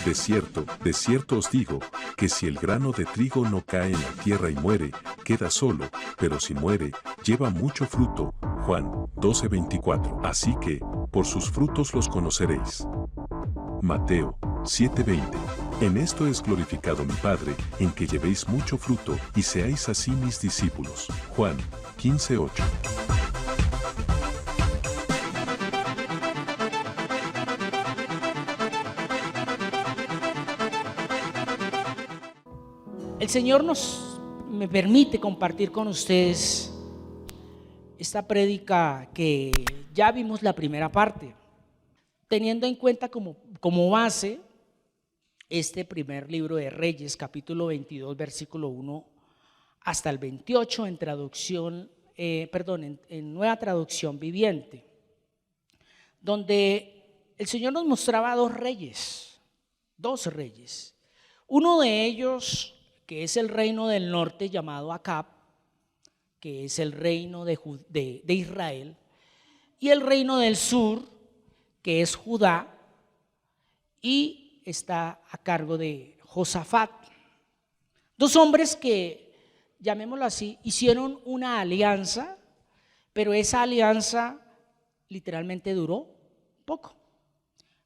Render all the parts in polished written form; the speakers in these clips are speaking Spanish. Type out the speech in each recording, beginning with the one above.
de cierto os digo, que si el grano de trigo no cae en la tierra y muere, queda solo, pero si muere, lleva mucho fruto. Juan 12:24. Así que, por sus frutos los conoceréis. Mateo 7:20. En esto es glorificado mi Padre, en que llevéis mucho fruto y seáis así mis discípulos. Juan 15:8. El Señor me permite compartir con ustedes esta prédica que ya vimos la primera parte, teniendo en cuenta como base este primer libro de Reyes, capítulo 22, versículo 1 hasta el 28 en Nueva Traducción Viviente, donde el Señor nos mostraba dos reyes. Uno de ellos, que es el reino del norte llamado Acab, que es el reino de Israel, y el reino del sur, que es Judá, y está a cargo de Josafat. Dos hombres que, llamémoslo así, hicieron una alianza, pero esa alianza literalmente duró poco.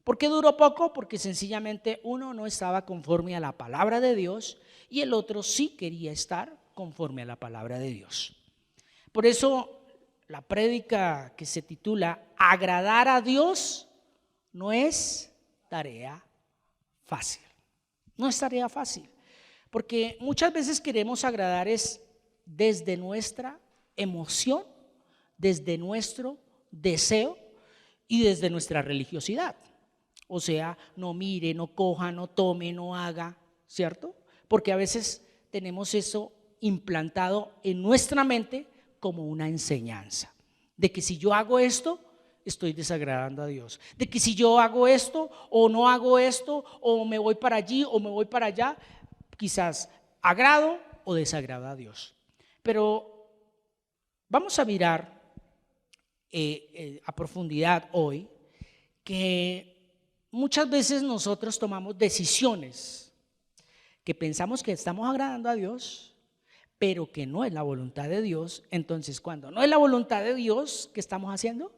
¿Por qué duró poco? Porque sencillamente uno no estaba conforme a la palabra de Dios y el otro sí quería estar conforme a la palabra de Dios. Por eso la prédica que se titula Agradar a Dios no es tarea fácil. No es tarea fácil, porque muchas veces queremos agradar es desde nuestra emoción, desde nuestro deseo y desde nuestra religiosidad. O sea, no mire, no coja, no tome, no haga, ¿cierto? Porque a veces tenemos eso implantado en nuestra mente como una enseñanza, de que si yo hago esto, estoy desagradando a Dios, de que si yo hago esto o no hago esto, o me voy para allí o me voy para allá, quizás agrado o desagrado a Dios. Pero vamos a mirar a profundidad hoy que muchas veces nosotros tomamos decisiones que pensamos que estamos agradando a Dios, pero que no es la voluntad de Dios. Entonces, cuando no es la voluntad de Dios, ¿qué estamos haciendo?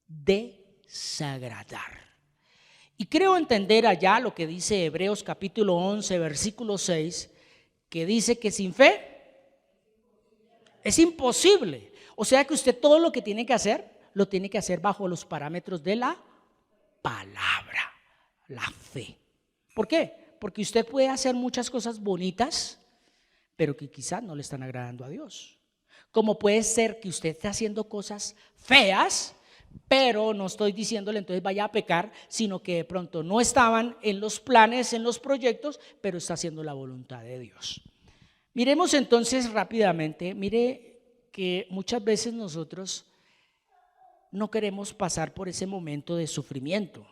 Desagradar. Y creo entender allá lo que dice Hebreos capítulo 11, versículo 6, que dice que sin fe es imposible. O sea que usted todo lo que tiene que hacer, lo tiene que hacer bajo los parámetros de la palabra, la fe. ¿Por qué? Porque usted puede hacer muchas cosas bonitas, pero que quizás no le están agradando a Dios. Como puede ser que usted esté haciendo cosas feas, pero no estoy diciéndole entonces vaya a pecar, sino que de pronto no estaban en los planes, en los proyectos, pero está haciendo la voluntad de Dios. Miremos entonces rápidamente, mire que muchas veces nosotros no queremos pasar por ese momento de sufrimiento,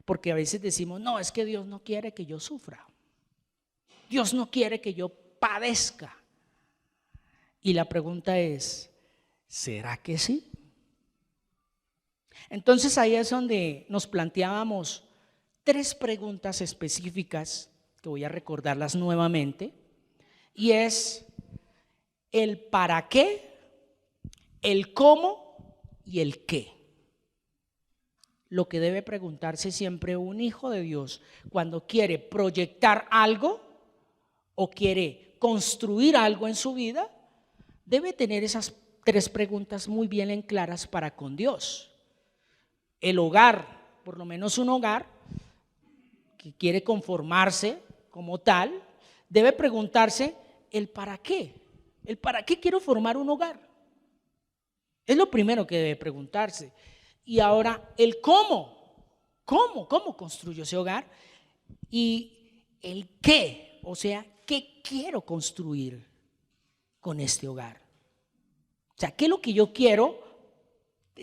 porque a veces decimos, no, es que Dios no quiere que yo sufra, Dios no quiere que yo padezca. Y la pregunta es, ¿será que sí? Entonces ahí es donde nos planteábamos tres preguntas específicas, que voy a recordarlas nuevamente, y es el para qué, el cómo y el qué. Lo que debe preguntarse siempre un hijo de Dios cuando quiere proyectar algo o quiere construir algo en su vida, debe tener esas tres preguntas muy bien en claras para con Dios. El hogar, por lo menos un hogar que quiere conformarse como tal, debe preguntarse el para qué. El para qué quiero formar un hogar. Es lo primero que debe preguntarse. Y ahora el cómo. ¿Cómo construyo ese hogar? Y el qué, o sea, ¿qué quiero construir con este hogar? O sea, ¿qué es lo que yo quiero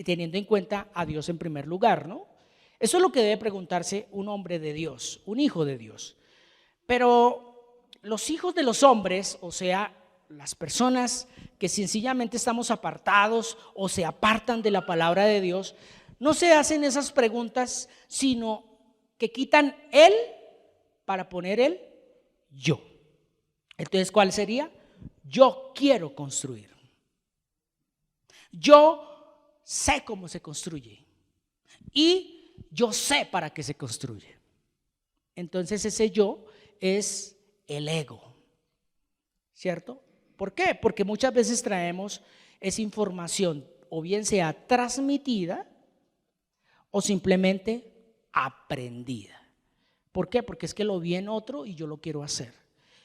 teniendo en cuenta a Dios en primer lugar, ¿no? Eso es lo que debe preguntarse un hombre de Dios, un hijo de Dios. Pero los hijos de los hombres, o sea, las personas que sencillamente estamos apartados o se apartan de la palabra de Dios, no se hacen esas preguntas, sino que quitan el para poner el yo. Entonces, ¿cuál sería? Yo quiero construir. Yo sé cómo se construye y yo sé para qué se construye. Entonces ese yo es el ego, ¿cierto? ¿Por qué? Porque muchas veces traemos esa información o bien sea transmitida o simplemente aprendida. ¿Por qué? Porque es que lo vi en otro y yo lo quiero hacer.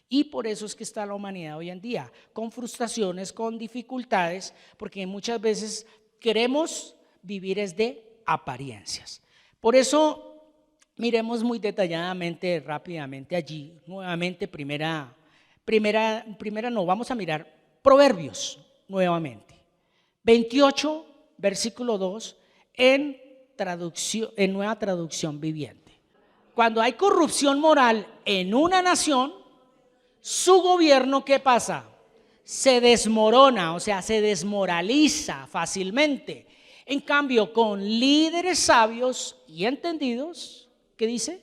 Y por eso es que está la humanidad hoy en día, con frustraciones, con dificultades, porque muchas veces queremos vivir es de apariencias. Por eso miremos muy detalladamente, rápidamente allí, nuevamente vamos a mirar Proverbios nuevamente. 28, versículo 2, en Nueva Traducción Viviente. Cuando hay corrupción moral en una nación, su gobierno, ¿qué pasa? Se desmorona, o sea, se desmoraliza fácilmente. En cambio, con líderes sabios y entendidos, ¿qué dice?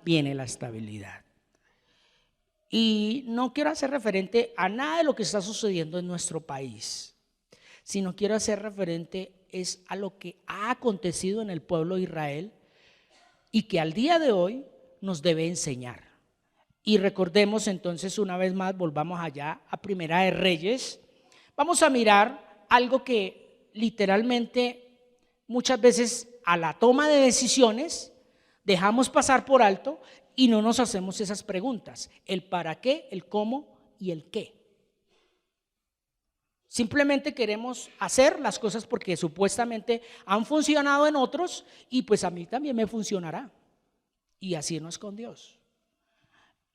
Viene la estabilidad. Y no quiero hacer referente a nada de lo que está sucediendo en nuestro país, sino quiero hacer referente es a lo que ha acontecido en el pueblo de Israel y que al día de hoy nos debe enseñar. Y recordemos entonces una vez más, volvamos allá a Primera de Reyes. Vamos a mirar algo que literalmente muchas veces a la toma de decisiones dejamos pasar por alto y no nos hacemos esas preguntas: el para qué, el cómo y el qué. Simplemente queremos hacer las cosas porque supuestamente han funcionado en otros y pues a mí también me funcionará. Y así no es con Dios.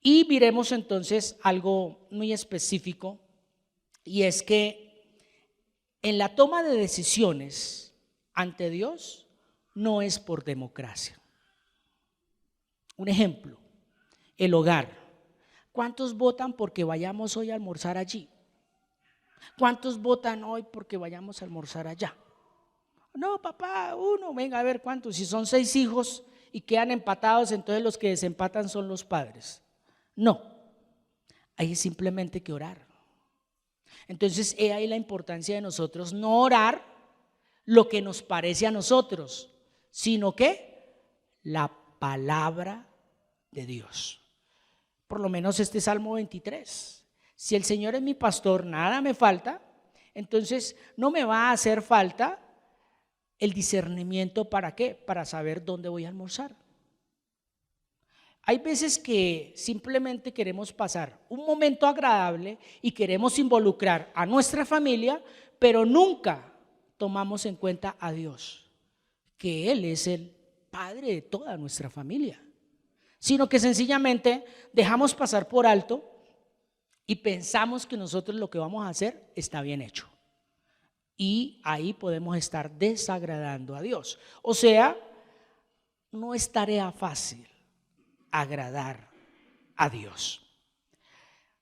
Y miremos entonces algo muy específico, y es que en la toma de decisiones ante Dios no es por democracia. Un ejemplo, el hogar. ¿Cuántos votan porque vayamos hoy a almorzar allí? ¿Cuántos votan hoy porque vayamos a almorzar allá? No, papá, uno, venga a ver cuántos. Si son 6 hijos y quedan empatados, entonces los que desempatan son los padres. No, hay simplemente que orar. Entonces, he ahí la importancia de nosotros no orar lo que nos parece a nosotros, sino que la palabra de Dios. Por lo menos este Salmo 23. Si el Señor es mi pastor, nada me falta, entonces no me va a hacer falta el discernimiento. ¿Para qué? Para saber dónde voy a almorzar. Hay veces que simplemente queremos pasar un momento agradable y queremos involucrar a nuestra familia, pero nunca tomamos en cuenta a Dios, que Él es el Padre de toda nuestra familia, sino que sencillamente dejamos pasar por alto y pensamos que nosotros lo que vamos a hacer está bien hecho. Y ahí podemos estar desagradando a Dios. O sea, no es tarea fácil agradar a Dios.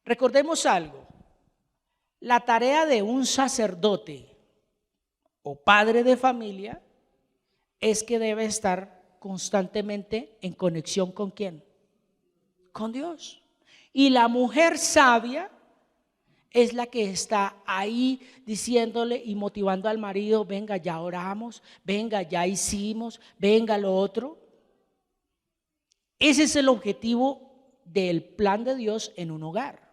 Recordemos algo: la tarea de un sacerdote o padre de familia es que debe estar constantemente en conexión ¿con quién? Con Dios. Y la mujer sabia es la que está ahí diciéndole y motivando al marido: venga, ya oramos, venga, ya hicimos, venga lo otro. Ese es el objetivo del plan de Dios en un hogar.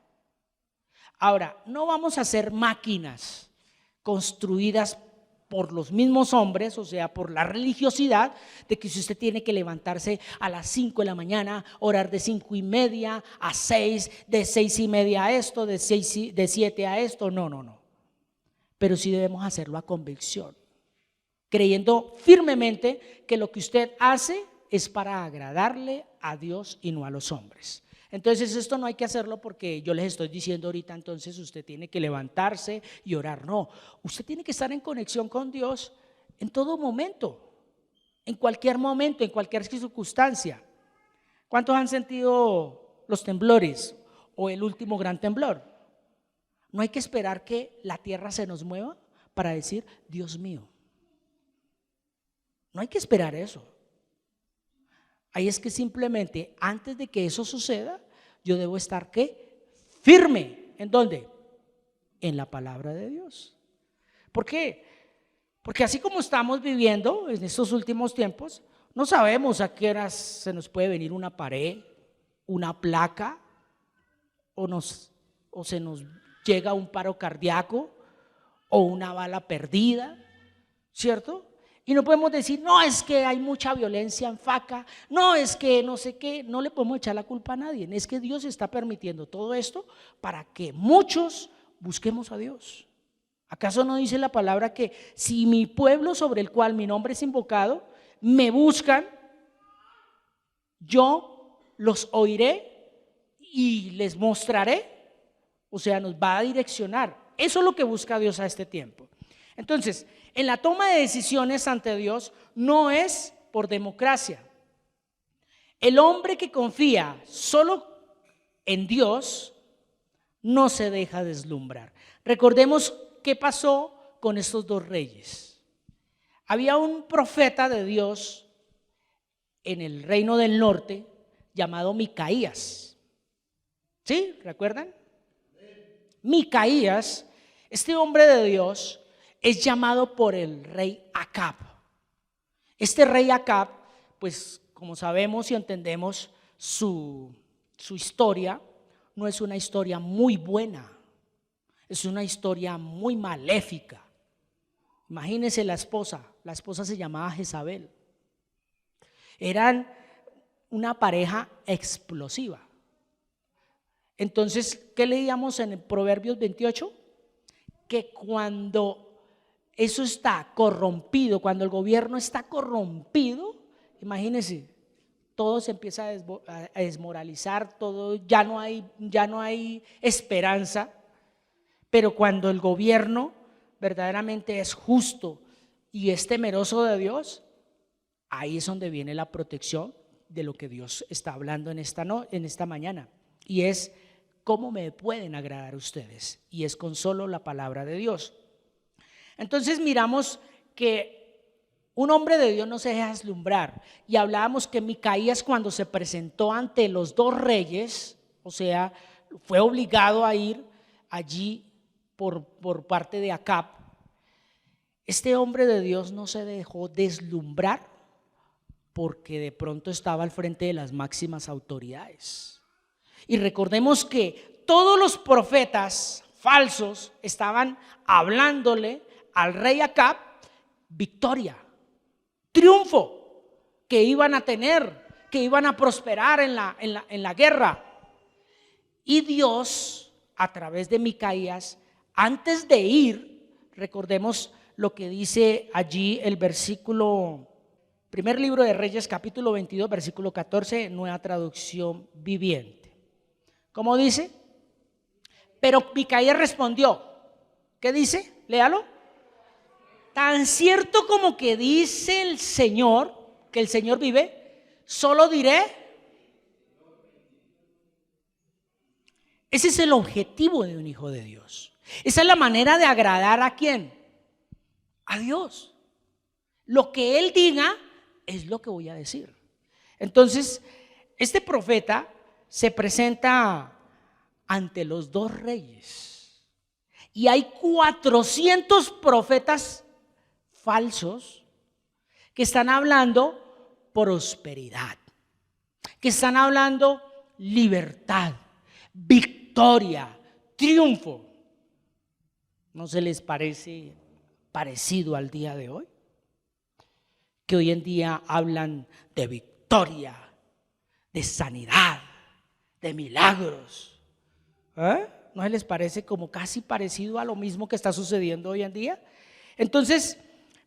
Ahora, no vamos a ser máquinas construidas por los mismos hombres, o sea, por la religiosidad, de que si usted tiene que levantarse a las 5 de la mañana, orar de 5:30 a 6, de 6:30 a esto, de 7 a esto, no. Pero sí debemos hacerlo a convicción, creyendo firmemente que lo que usted hace es para agradarle a Dios y no a los hombres. Entonces esto no hay que hacerlo porque yo les estoy diciendo ahorita, entonces usted tiene que levantarse y orar. No, usted tiene que estar en conexión con Dios en todo momento, en cualquier momento, en cualquier circunstancia. ¿Cuántos han sentido los temblores o el último gran temblor? No hay que esperar que la tierra se nos mueva para decir: Dios mío. No hay que esperar eso. Ahí es que simplemente antes de que eso suceda, yo debo estar ¿qué? Firme. ¿En dónde? En la palabra de Dios. ¿Por qué? Porque así como estamos viviendo en estos últimos tiempos, no sabemos a qué horas se nos puede venir una pared, una placa, o se nos llega un paro cardíaco o una bala perdida, ¿cierto? Y no podemos decir, no, es que hay mucha violencia en Faca, no, es que no sé qué, no le podemos echar la culpa a nadie. Es que Dios está permitiendo todo esto para que muchos busquemos a Dios. ¿Acaso no dice la palabra que si mi pueblo sobre el cual mi nombre es invocado, me buscan, yo los oiré y les mostraré? O sea, nos va a direccionar. Eso es lo que busca Dios a este tiempo. Entonces, en la toma de decisiones ante Dios no es por democracia. El hombre que confía solo en Dios no se deja deslumbrar. Recordemos qué pasó con estos dos reyes. Había un profeta de Dios en el reino del norte llamado Micaías. ¿Sí? ¿Recuerdan? Micaías, este hombre de Dios, es llamado por el rey Acab. Este rey Acab, pues como sabemos y entendemos su historia, no es una historia muy buena, es una historia muy maléfica. Imagínense la esposa se llamaba Jezabel. Eran una pareja explosiva. Entonces, ¿qué leíamos en Proverbios 28? Que cuando eso está corrompido, cuando el gobierno está corrompido, imagínense, todo se empieza a desmoralizar, todo, ya no hay esperanza. Pero cuando el gobierno verdaderamente es justo y es temeroso de Dios, ahí es donde viene la protección de lo que Dios está hablando en esta mañana. Y es cómo me pueden agradar ustedes. Y es con solo la palabra de Dios. Entonces miramos que un hombre de Dios no se deja deslumbrar. Y hablábamos que Micaías, cuando se presentó ante los dos reyes, o sea, fue obligado a ir allí por parte de Acab. Este hombre de Dios no se dejó deslumbrar porque de pronto estaba al frente de las máximas autoridades. Y recordemos que todos los profetas falsos estaban hablándole al rey Acab victoria, triunfo, que iban a tener, que iban a prosperar en la guerra. Y Dios, a través de Micaías, antes de ir, recordemos lo que dice allí el versículo, primer libro de Reyes, capítulo 22, versículo 14, nueva traducción viviente. ¿Cómo dice? Pero Micaías respondió, ¿qué dice? Léalo. Tan cierto como que dice el Señor, que el Señor vive, solo diré. Ese es el objetivo de un hijo de Dios. Esa es la manera de agradar ¿a quién? A Dios. Lo que Él diga es lo que voy a decir. Entonces, este profeta se presenta ante los dos reyes y hay 400 profetas falsos que están hablando prosperidad, que están hablando libertad, victoria, triunfo. ¿No se les parece parecido al día de hoy? Que hoy en día hablan de victoria, de sanidad, de milagros. ¿No se les parece como casi parecido a lo mismo que está sucediendo hoy en día? Entonces,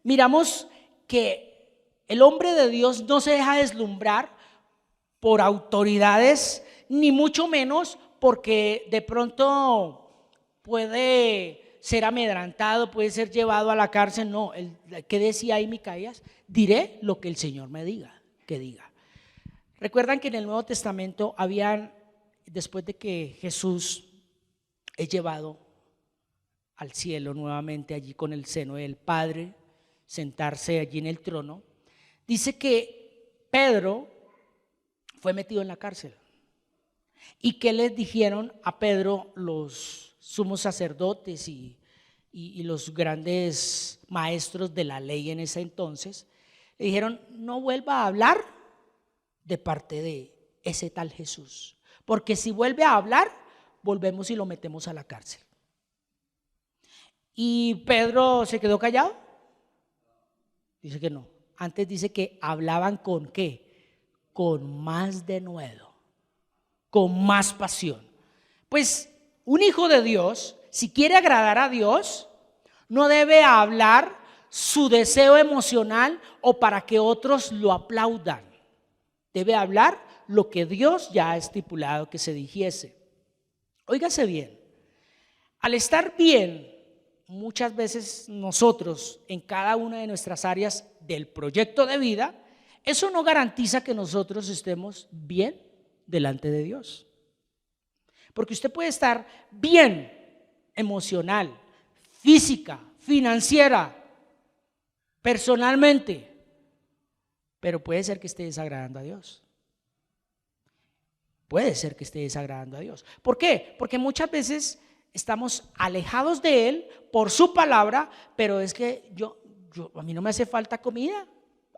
miramos que el hombre de Dios no se deja deslumbrar por autoridades, ni mucho menos porque de pronto puede ser amedrantado, puede ser llevado a la cárcel. No, ¿qué decía ahí Micaías? Diré lo que el Señor me diga, que diga. Recuerdan que en el Nuevo Testamento habían, después de que Jesús es llevado al cielo nuevamente allí con el seno del Padre, sentarse allí en el trono, dice que Pedro fue metido en la cárcel. ¿Y qué les dijeron a Pedro los sumos sacerdotes y los grandes maestros de la ley en ese entonces? Le dijeron: no vuelva a hablar de parte de ese tal Jesús, porque si vuelve a hablar, volvemos y lo metemos a la cárcel. ¿Y Pedro se quedó callado? Dice que no. Antes dice que hablaban con ¿qué? Con más denuedo, con más pasión. Pues un hijo de Dios, si quiere agradar a Dios, no debe hablar su deseo emocional o para que otros lo aplaudan. Debe hablar lo que Dios ya ha estipulado que se dijese. Óigase bien, al estar bien, muchas veces nosotros en cada una de nuestras áreas del proyecto de vida, eso no garantiza que nosotros estemos bien delante de Dios. Porque usted puede estar bien emocional, física, financiera, personalmente, pero puede ser que esté desagradando a Dios. Puede ser que esté desagradando a Dios. ¿Por qué? Porque muchas veces estamos alejados de Él por su palabra, pero es que a mí no me hace falta comida.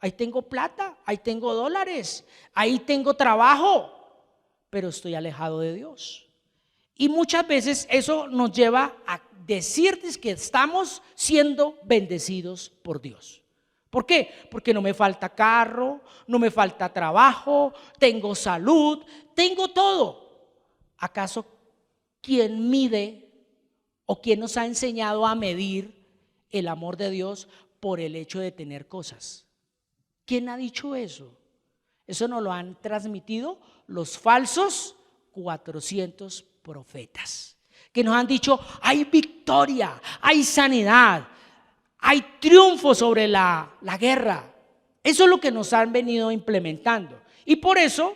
Ahí tengo plata, ahí tengo dólares, ahí tengo trabajo, pero estoy alejado de Dios. Y muchas veces eso nos lleva a decirles que estamos siendo bendecidos por Dios. ¿Por qué? Porque no me falta carro, no me falta trabajo, tengo salud, tengo todo. ¿Acaso quién mide o quién nos ha enseñado a medir el amor de Dios por el hecho de tener cosas? ¿Quién ha dicho eso? Eso nos lo han transmitido los falsos 400 profetas, que nos han dicho: hay victoria, hay sanidad, hay triunfo sobre la guerra. Eso es lo que nos han venido implementando. Y por eso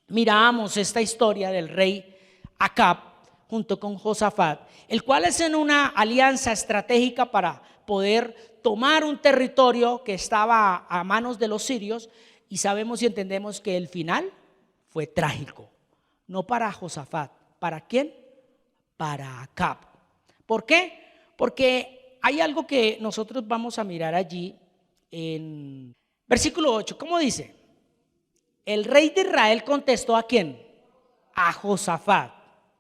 mirábamos esta historia del rey Acab junto con Josafat, el cual es en una alianza estratégica para poder tomar un territorio que estaba a manos de los sirios. Y sabemos y entendemos que el final fue trágico, no para Josafat. ¿Para quién? Para Acab. ¿Por qué? Porque hay algo que nosotros vamos a mirar allí en versículo 8. ¿Cómo dice? El rey de Israel contestó ¿a quién? A Josafat,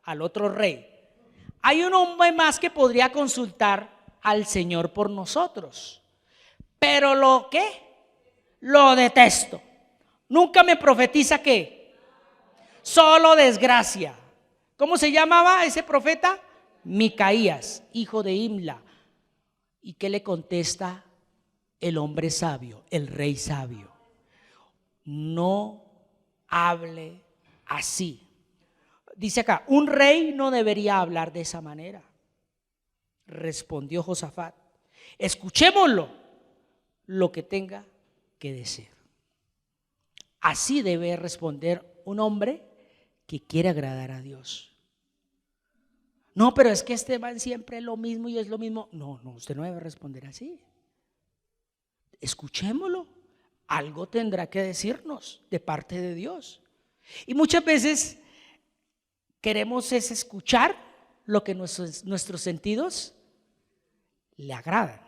al otro rey: hay un hombre más que podría consultar al Señor por nosotros, pero lo que lo detesto. Nunca me profetiza ¿qué? Solo desgracia. ¿Cómo se llamaba ese profeta? Micaías, hijo de Imla. ¿Y qué le contesta el hombre sabio, el rey sabio? No hable así. Dice acá: un rey no debería hablar de esa manera. Respondió Josafat: escuchémoslo, lo que tenga que decir. Así debe responder un hombre que quiere agradar a Dios. No, pero es que Esteban siempre es lo mismo y es lo mismo. No, usted no debe responder así. Escuchémoslo, algo tendrá que decirnos de parte de Dios. Y muchas veces queremos es escuchar lo que nuestros sentidos le agradan,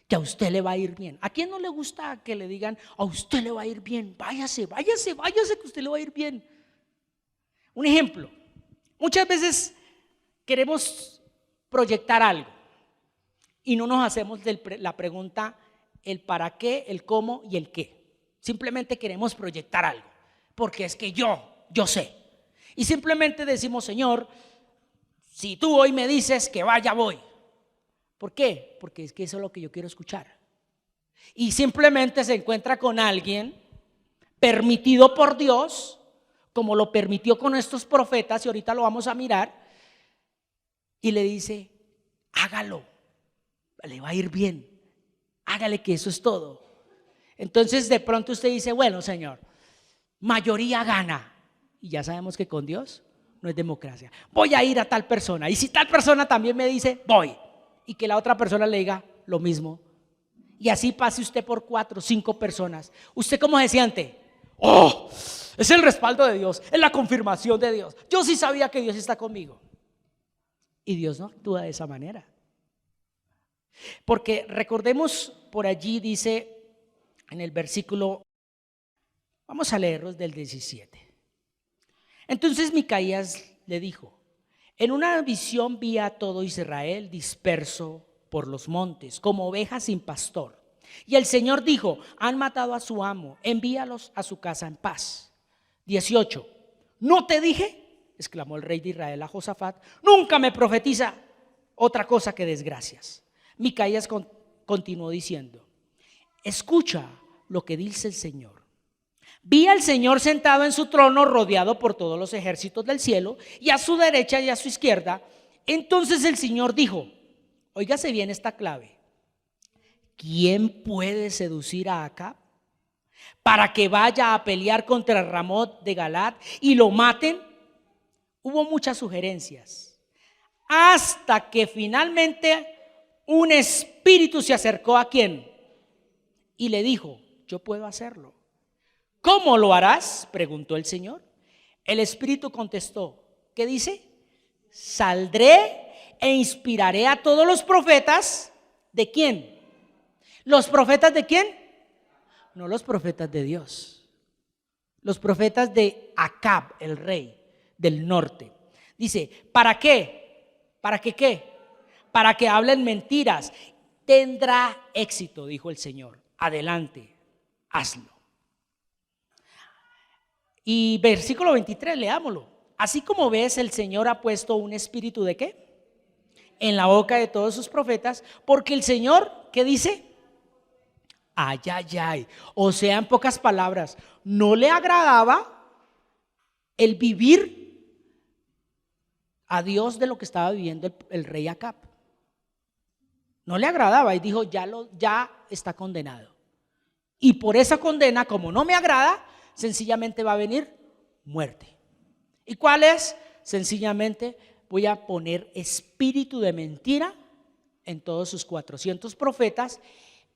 que a usted le va a ir bien. ¿A quién no le gusta que le digan: a usted le va a ir bien? Váyase, que usted le va a ir bien. Un ejemplo: muchas veces queremos proyectar algo y no nos hacemos la pregunta el para qué, el cómo y el qué. Simplemente queremos proyectar algo porque es que yo sé. Y simplemente decimos: Señor, si tú hoy me dices que vaya, voy. ¿Por qué? Porque es que eso es lo que yo quiero escuchar. Y simplemente se encuentra con alguien permitido por Dios, como lo permitió con estos profetas, y ahorita lo vamos a mirar, y le dice: hágalo, le va a ir bien, hágale, que eso es todo. Entonces de pronto usted dice: bueno, Señor, mayoría gana. Y ya sabemos que con Dios no es democracia. Voy a ir a tal persona, y si tal persona también me dice, voy. Y que la otra persona le diga lo mismo. Y así pase usted por 4 o 5 personas. ¿Usted cómo se siente? Oh, es el respaldo de Dios, es la confirmación de Dios. Yo sí sabía que Dios está conmigo. Y Dios no actúa de esa manera. Porque recordemos, por allí dice en el versículo, vamos a leerlos del 17. Entonces Micaías le dijo: en una visión vi a todo Israel disperso por los montes, como ovejas sin pastor. Y el Señor dijo: han matado a su amo, envíalos a su casa en paz. 18. ¿No te dije?, exclamó el rey de Israel a Josafat, nunca me profetiza otra cosa que desgracias. Micaías continuó diciendo: escucha lo que dice el Señor. Vi al Señor sentado en su trono, rodeado por todos los ejércitos del cielo, y a su derecha y a su izquierda. Entonces el Señor dijo, óigase bien esta clave: ¿quién puede seducir a Acab para que vaya a pelear contra Ramot de Galaad y lo maten? Hubo muchas sugerencias, hasta que finalmente un espíritu se acercó a ¿quién? Y le dijo: yo puedo hacerlo. ¿Cómo lo harás?, preguntó el Señor. El espíritu contestó, ¿qué dice? Saldré e inspiraré a todos los profetas. ¿De quién? ¿Los profetas de quién? No, los profetas de Dios. Los profetas de Acab, el rey del norte. Dice, ¿para qué? ¿Para qué qué? Para que hablen mentiras. Tendrá éxito, dijo el Señor. Adelante, hazlo. Y versículo 23, leámoslo. Así como ves, el Señor ha puesto un espíritu ¿de qué? En la boca de todos sus profetas, porque el Señor, ¿qué dice? Ay, ay, ay. O sea, en pocas palabras, no le agradaba el vivir a Dios de lo que estaba viviendo el rey Acab. No le agradaba y dijo, ya está condenado. Y por esa condena, como no me agrada, sencillamente va a venir muerte. ¿Y cuál es? Sencillamente voy a poner espíritu de mentira en todos sus 400 profetas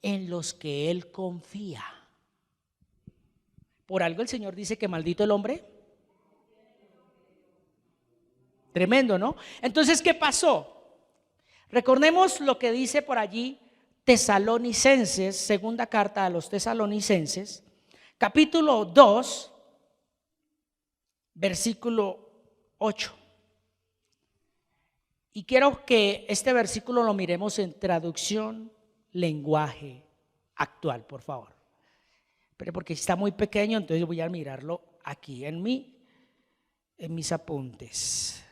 en los que él confía. Por algo el Señor dice que maldito el hombre. Tremendo, ¿no? Entonces, ¿qué pasó? Recordemos lo que dice por allí Tesalonicenses, segunda carta a los Tesalonicenses, capítulo 2, versículo 8. Y quiero que este versículo lo miremos en traducción lenguaje actual, por favor. Pero porque está muy pequeño, entonces voy a mirarlo aquí en mis apuntes.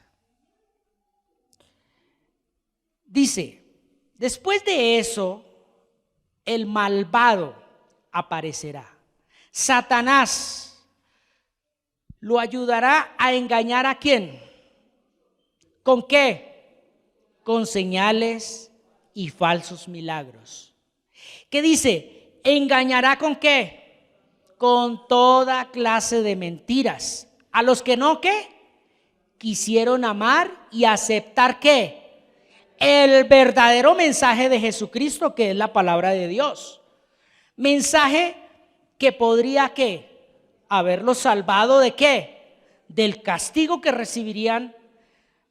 Dice, después de eso, el malvado aparecerá. Satanás lo ayudará a engañar ¿a quién? ¿Con qué? Con señales y falsos milagros. ¿Qué dice? ¿Engañará con qué? Con toda clase de mentiras. A los que no, ¿qué? Quisieron amar y aceptar ¿qué? El verdadero mensaje de Jesucristo, que es la palabra de Dios. Mensaje que podría ¿qué? Haberlos salvado ¿de qué? Del castigo que recibirían.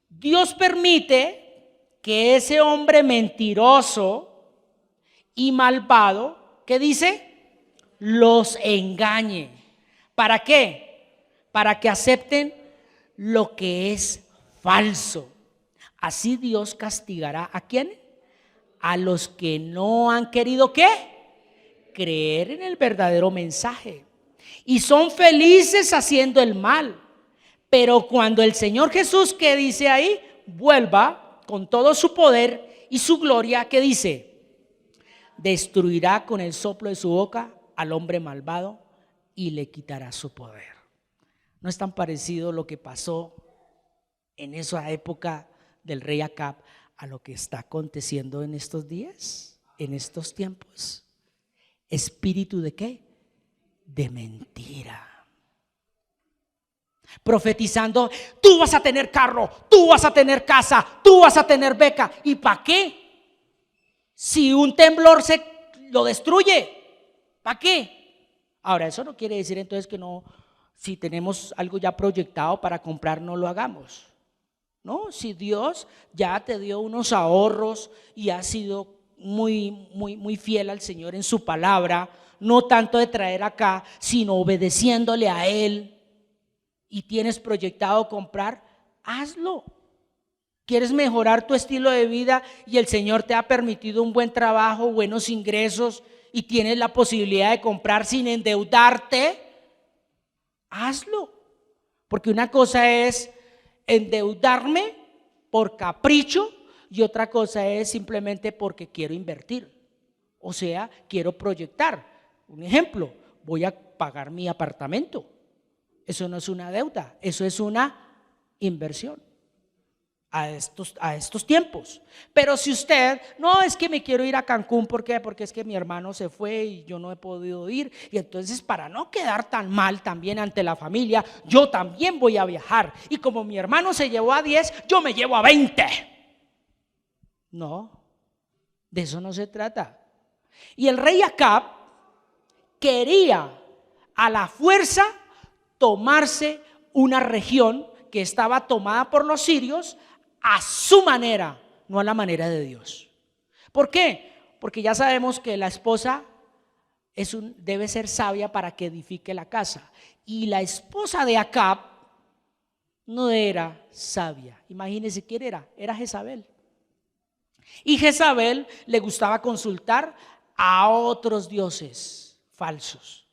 Dios permite que ese hombre mentiroso y malvado, ¿qué dice? Los engañe. ¿Para qué? Para que acepten lo que es falso. Así Dios castigará ¿a quién? A los que no han querido ¿qué? Creer en el verdadero mensaje. Y son felices haciendo el mal. Pero cuando el Señor Jesús, ¿qué dice ahí? Vuelva con todo su poder y su gloria, ¿qué dice? Destruirá con el soplo de su boca al hombre malvado y le quitará su poder. ¿No es tan parecido lo que pasó en esa época del rey Acab a lo que está aconteciendo en estos días, en estos tiempos? ¿Espíritu de qué? De mentira. Profetizando, tú vas a tener carro, tú vas a tener casa, tú vas a tener beca. ¿Y para qué? Si un temblor lo destruye, ¿para qué? Ahora, eso no quiere decir entonces que no, si tenemos algo ya proyectado para comprar, no lo hagamos. No, si Dios ya te dio unos ahorros y has sido muy fiel al Señor en su palabra, no tanto de traer acá, sino obedeciéndole a Él, y tienes proyectado comprar, hazlo. ¿Quieres mejorar tu estilo de vida y el Señor te ha permitido un buen trabajo, buenos ingresos y tienes la posibilidad de comprar sin endeudarte? Hazlo. Porque una cosa es endeudarme por capricho y otra cosa es simplemente porque quiero invertir. O sea, quiero proyectar. Un ejemplo, voy a pagar mi apartamento. Eso no es una deuda, eso es una inversión a estos tiempos. Pero si usted, no, es que me quiero ir a Cancún, ¿por qué? Porque es que mi hermano se fue y yo no he podido ir, y entonces para no quedar tan mal también ante la familia, yo también voy a viajar, y como mi hermano se llevó a 10, yo me llevo a 20. No, de eso no se trata. Y el rey Acab quería a la fuerza tomarse una región que estaba tomada por los sirios a su manera, no a la manera de Dios. ¿Por qué? Porque ya sabemos que la esposa debe ser sabia para que edifique la casa. Y la esposa de Acab no era sabia. Imagínense quién era Jezabel. Y Jezabel le gustaba consultar a otros dioses falsos.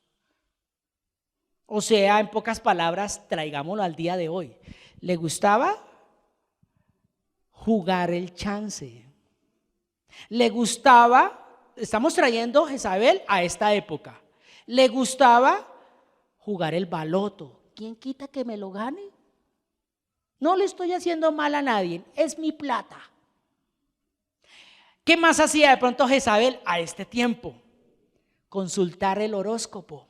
O sea, en pocas palabras, traigámoslo al día de hoy. Le gustaba jugar el chance. Le gustaba, estamos trayendo Jezabel a esta época. Le gustaba jugar el baloto. ¿Quién quita que me lo gane? No le estoy haciendo mal a nadie, es mi plata. ¿Qué más hacía de pronto Jezabel a este tiempo? Consultar el horóscopo.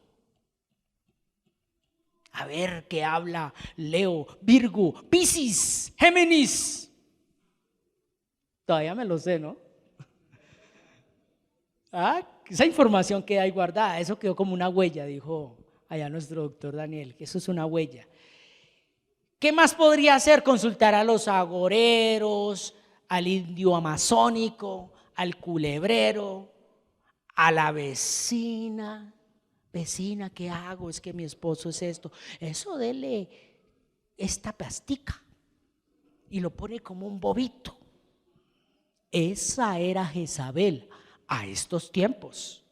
A ver qué habla Leo, Virgo, Piscis, Géminis. Todavía me lo sé, ¿no? Esa información queda ahí guardada. Eso quedó como una huella, dijo allá nuestro doctor Daniel, que eso es una huella. ¿Qué más podría hacer? Consultar a los agoreros, al indio amazónico, al culebrero, a la vecina. Vecina, ¿qué hago? Es que mi esposo es esto. Eso dele esta pastica y lo pone como un bobito. Esa era Jezabel a estos tiempos.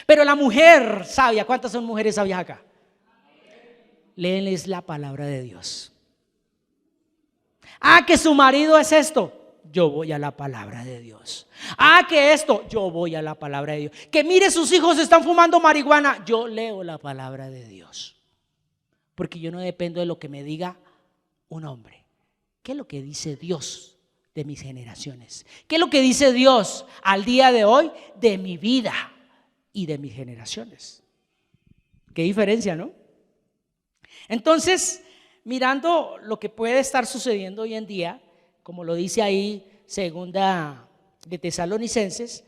Pero la mujer sabia, ¿cuántas son mujeres sabias acá? Léenles la palabra de Dios. Que su marido es esto. Yo voy a la palabra de Dios. Que esto, yo voy a la palabra de Dios. Que mire, sus hijos están fumando marihuana, yo leo la palabra de Dios. Porque yo no dependo de lo que me diga un hombre. ¿Qué es lo que dice Dios de mis generaciones? ¿Qué es lo que dice Dios al día de hoy de mi vida y de mis generaciones? Qué diferencia, ¿no? Entonces, mirando lo que puede estar sucediendo hoy en día, como lo dice ahí, segunda de Tesalonicenses,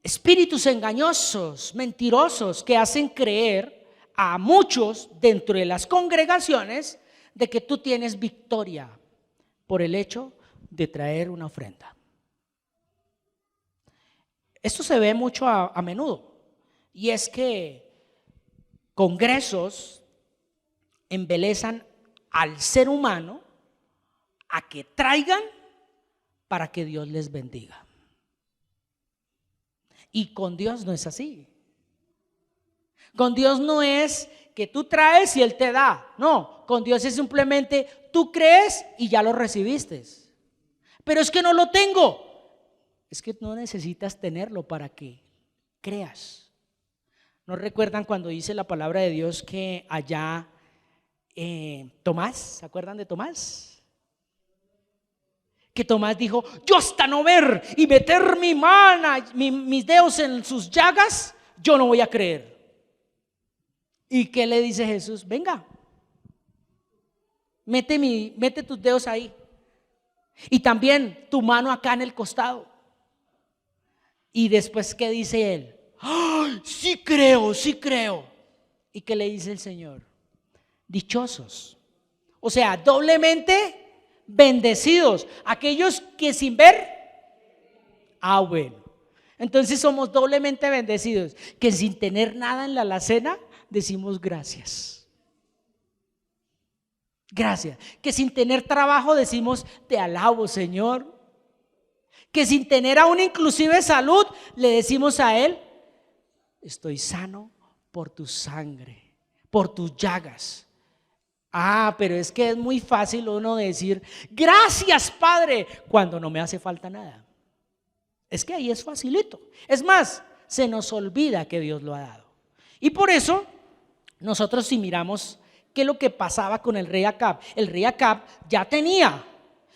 espíritus engañosos, mentirosos, que hacen creer a muchos dentro de las congregaciones de que tú tienes victoria por el hecho de traer una ofrenda. Esto se ve mucho a menudo, y es que congresos embelezan al ser humano a que traigan para que Dios les bendiga. Y con Dios no es así. Con Dios no es que tú traes y Él te da. No, con Dios es simplemente tú crees y ya lo recibiste. Pero es que no lo tengo. Es que no necesitas tenerlo para que creas. ¿No recuerdan cuando dice la palabra de Dios que allá Tomás, ¿se acuerdan de Tomás? Que Tomás dijo, yo hasta no ver y meter mi mano, mis dedos en sus llagas, yo no voy a creer. ¿Y qué le dice Jesús? Venga, mete tus dedos ahí y también tu mano acá en el costado. Y después, ¿qué dice él? ¡Ay, sí creo, sí creo! ¿Y qué le dice el Señor? Dichosos. O sea, doblemente bendecidos. Aquellos que sin ver, bueno. Entonces somos doblemente bendecidos. Que sin tener nada en la alacena, decimos gracias. Gracias. Que sin tener trabajo decimos te alabo, Señor. Que sin tener aún inclusive salud, le decimos a Él, estoy sano por tu sangre, por tus llagas. Pero es que es muy fácil uno decir gracias, Padre, cuando no me hace falta nada. Es que ahí es facilito. Es más, se nos olvida que Dios lo ha dado. Y por eso nosotros, si miramos qué es lo que pasaba con el rey Acab ya tenía.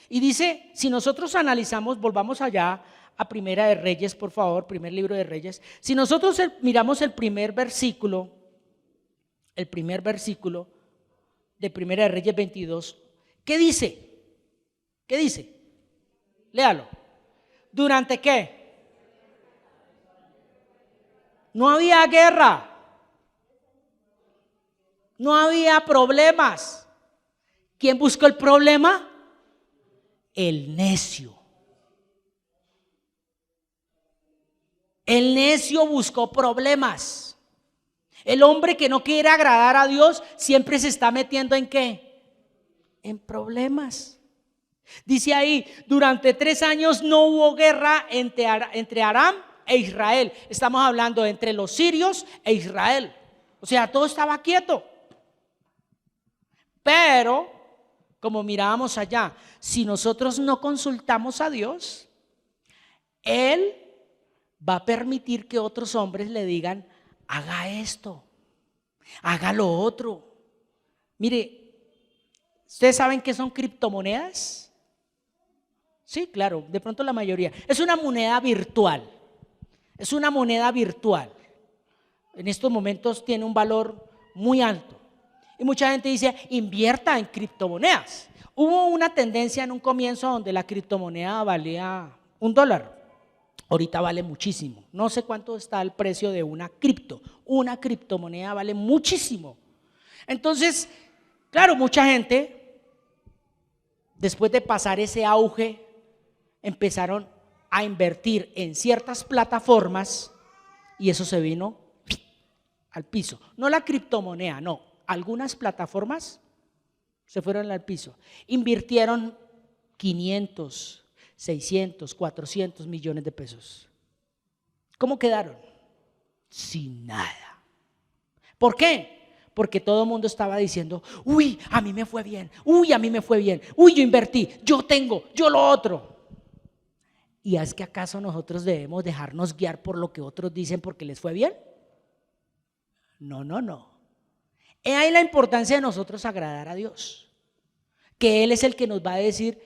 Y dice, si nosotros analizamos, volvamos allá a Primera de Reyes, por favor, primer libro de Reyes. Si nosotros miramos el primer versículo de Primera de Reyes 22, ¿qué dice? ¿Qué dice? Léalo. ¿Durante qué? No había guerra. No había problemas. ¿Quién buscó el problema? El necio. El necio buscó problemas. El hombre que no quiere agradar a Dios siempre se está metiendo ¿en qué? En problemas. Dice ahí, durante 3 años no hubo guerra entre Aram e Israel. Estamos hablando entre los sirios e Israel. O sea, todo estaba quieto. Pero, como mirábamos allá, si nosotros no consultamos a Dios, Él va a permitir que otros hombres le digan, haga esto, haga lo otro. Mire, ¿ustedes saben qué son criptomonedas? Sí, claro, de pronto la mayoría. Es una moneda virtual. Es una moneda virtual. En estos momentos tiene un valor muy alto. Y mucha gente dice, invierta en criptomonedas. Hubo una tendencia en un comienzo donde la criptomoneda valía $1. Ahorita vale muchísimo. No sé cuánto está el precio de una criptomoneda vale muchísimo. Entonces, claro, mucha gente, después de pasar ese auge, empezaron a invertir en ciertas plataformas y eso se vino al piso. No la criptomoneda, no. Algunas plataformas se fueron al piso. Invirtieron 500, 600, 400 millones de pesos. ¿Cómo quedaron? Sin nada. ¿Por qué? Porque todo el mundo estaba diciendo, uy, a mí me fue bien, uy, a mí me fue bien, uy, yo invertí, yo tengo, yo lo otro. ¿Y es que acaso nosotros debemos dejarnos guiar por lo que otros dicen porque les fue bien? No, no, no. Es ahí la importancia de nosotros agradar a Dios, que Él es el que nos va a decir,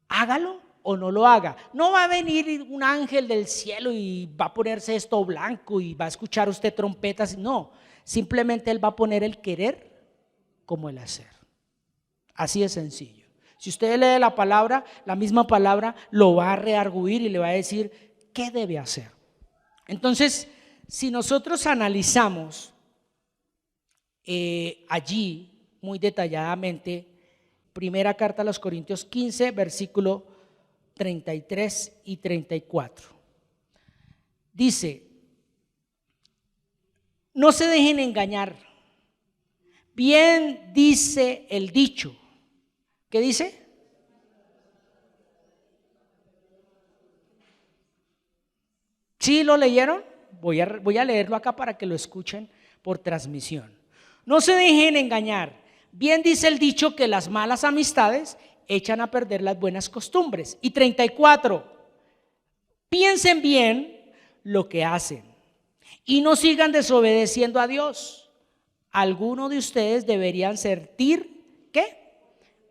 hágalo o no lo haga. No va a venir un ángel del cielo y va a ponerse esto blanco y va a escuchar usted trompetas. No, simplemente Él va a poner el querer como el hacer. Así de sencillo. Si usted lee la palabra, la misma palabra lo va a rearguir y le va a decir qué debe hacer. Entonces, si nosotros analizamos allí muy detalladamente, primera carta a los Corintios 15, versículo 33 y 34. Dice, no se dejen engañar. Bien dice el dicho. ¿Qué dice? ¿Sí lo leyeron? Voy a leerlo acá para que lo escuchen por transmisión. No se dejen engañar. Bien dice el dicho que las malas amistades echan a perder las buenas costumbres. Y 34, piensen bien lo que hacen y no sigan desobedeciendo a Dios. Algunos de ustedes deberían sentir, ¿qué?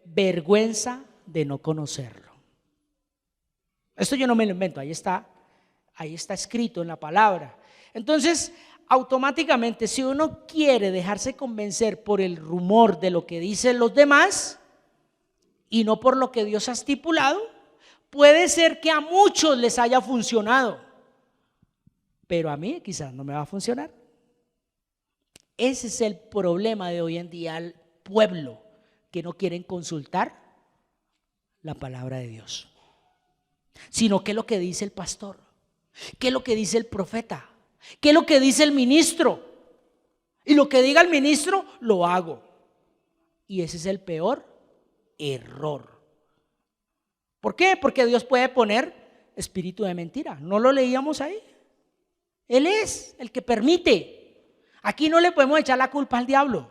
Vergüenza de no conocerlo. Esto yo no me lo invento, ahí está escrito en la palabra. Entonces, automáticamente, si uno quiere dejarse convencer por el rumor de lo que dicen los demás y no por lo que Dios ha estipulado, puede ser que a muchos les haya funcionado, pero a mí quizás no me va a funcionar. Ese es el problema de hoy en día al pueblo, que no quieren consultar la palabra de Dios, sino qué es lo que dice el pastor, qué es lo que dice el profeta, qué es lo que dice el ministro, y lo que diga el ministro lo hago. Y ese es el peor error. ¿Por qué? Porque Dios puede poner espíritu de mentira. ¿No lo leíamos ahí? Él es el que permite. Aquí no le podemos echar la culpa al diablo,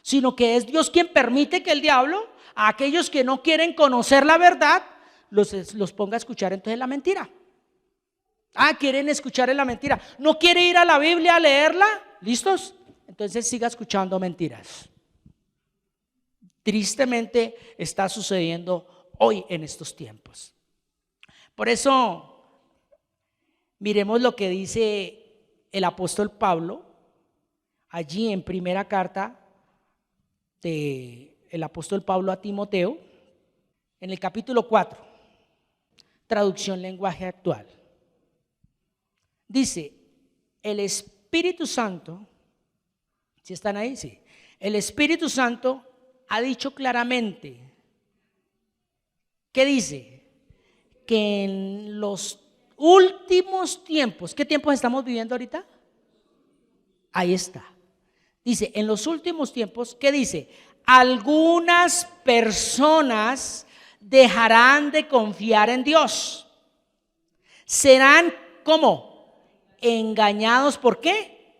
sino que es Dios quien permite que el diablo, a aquellos que no quieren conocer la verdad, los ponga a escuchar entonces la mentira. Quieren escuchar en la mentira. ¿No quiere ir a la Biblia a leerla? ¿Listos? Entonces siga escuchando mentiras. Tristemente está sucediendo hoy en estos tiempos. Por eso, miremos lo que dice el apóstol Pablo allí en primera carta del apóstol Pablo a Timoteo, en el capítulo 4, traducción lenguaje actual. Dice, el Espíritu Santo, ¿sí están ahí? Sí. El Espíritu Santo ha dicho claramente, ¿qué dice? Que en los últimos tiempos, ¿qué tiempos estamos viviendo ahorita? Ahí está. Dice, en los últimos tiempos, ¿qué dice? Algunas personas dejarán de confiar en Dios. Serán, ¿cómo? Engañados, ¿por qué?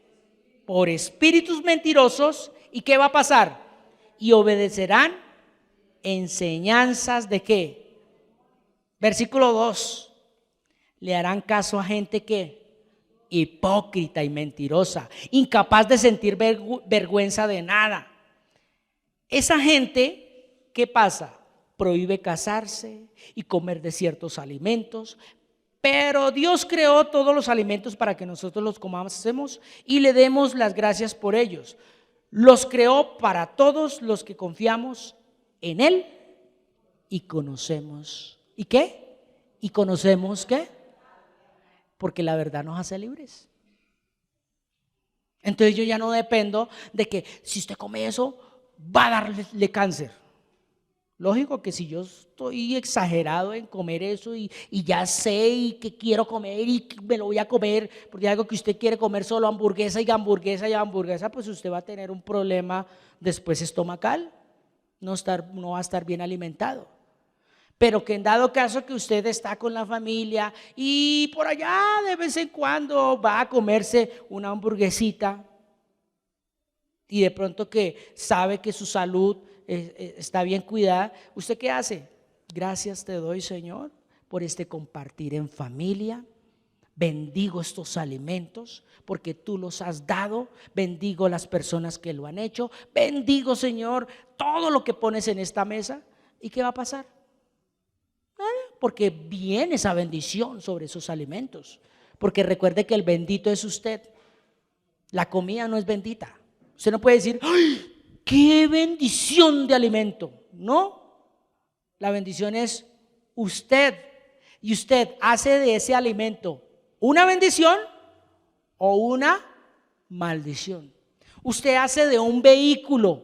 Por espíritus mentirosos. ¿Y qué va a pasar? Y obedecerán enseñanzas de qué. Versículo 2. Le harán caso a gente que hipócrita y mentirosa, incapaz de sentir vergüenza de nada. Esa gente, ¿qué pasa? Prohíbe casarse y comer de ciertos alimentos, pero Dios creó todos los alimentos para que nosotros los comamos y le demos las gracias por ellos. Los creó para todos los que confiamos en Él y conocemos. ¿Y qué? ¿Y conocemos qué? Porque la verdad nos hace libres. Entonces yo ya no dependo de que si usted come eso va a darle cáncer. Lógico que si yo estoy exagerado en comer eso y ya sé y que quiero comer y me lo voy a comer, porque algo que usted quiere comer solo hamburguesa y hamburguesa y hamburguesa, pues usted va a tener un problema después estomacal, no va a estar bien alimentado. Pero que en dado caso que usted está con la familia y por allá de vez en cuando va a comerse una hamburguesita y de pronto que sabe que su salud está bien cuidada, ¿usted qué hace? Gracias te doy, Señor, por este compartir en familia. Bendigo estos alimentos porque tú los has dado. Bendigo las personas que lo han hecho. Bendigo, Señor, todo lo que pones en esta mesa. ¿Y qué va a pasar? Porque viene esa bendición sobre esos alimentos. Porque recuerde que el bendito es usted. La comida no es bendita. Usted no puede decir, ¡ay! ¡Qué bendición de alimento! No, la bendición es usted. Y usted hace de ese alimento una bendición o una maldición. Usted hace de un vehículo,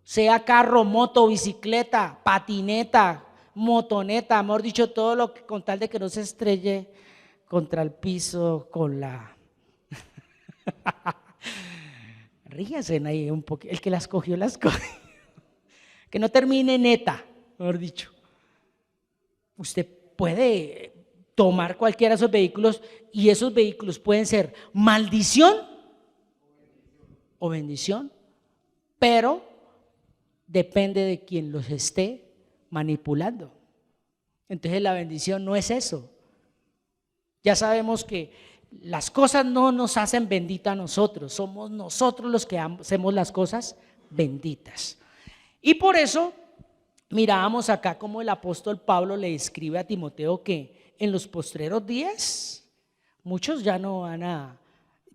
sea carro, moto, bicicleta, patineta, motoneta, mejor dicho, todo lo que con tal de que no se estrelle contra el piso con la... Ríase ahí un poquito, el que las cogió, las cogió. Que no termine neta, mejor dicho. Usted puede tomar cualquiera de esos vehículos y esos vehículos pueden ser maldición o bendición, pero depende de quien los esté manipulando. Entonces la bendición no es eso. Ya sabemos que las cosas no nos hacen bendita a nosotros, somos nosotros los que hacemos las cosas benditas. Y por eso mirábamos acá como el apóstol Pablo le escribe a Timoteo que en los postreros días muchos ya no van a,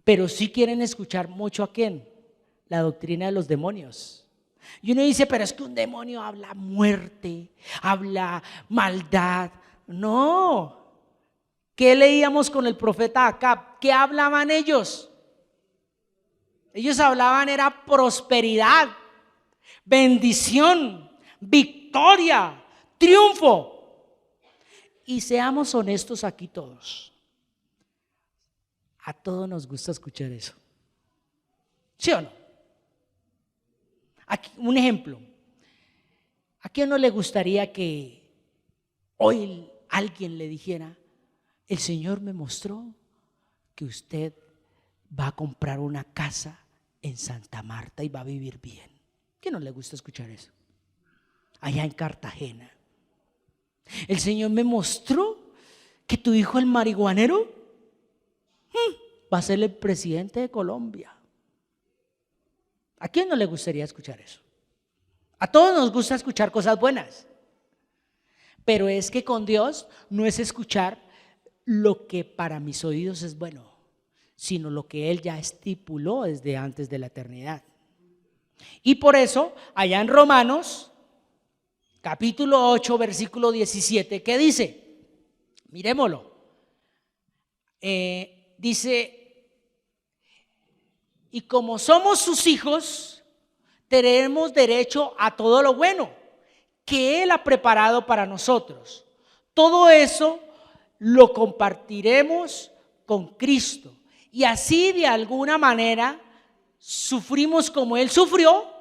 pero sí quieren escuchar mucho a quién, la doctrina de los demonios. Y uno dice, pero es que un demonio habla muerte, habla maldad. No, ¿Qué leíamos con el profeta Acab? ¿Qué hablaban ellos? Ellos hablaban era prosperidad, bendición, victoria, triunfo. Y seamos honestos aquí todos. A todos nos gusta escuchar eso. ¿Sí o no? Aquí, un ejemplo. ¿A quién no le gustaría que hoy alguien le dijera: el Señor me mostró que usted va a comprar una casa en Santa Marta y va a vivir bien? ¿Quién no le gusta escuchar eso? Allá en Cartagena. El Señor me mostró que tu hijo el marihuanero va a ser el presidente de Colombia. ¿A quién no le gustaría escuchar eso? A todos nos gusta escuchar cosas buenas, pero es que con Dios no es escuchar lo que para mis oídos es bueno, sino lo que Él ya estipuló desde antes de la eternidad. Y por eso, allá en Romanos, capítulo 8, versículo 17, ¿qué dice? Miremoslo. Dice: y como somos sus hijos, tenemos derecho a todo lo bueno que Él ha preparado para nosotros. Todo eso lo compartiremos con Cristo. Y así de alguna manera sufrimos como Él sufrió,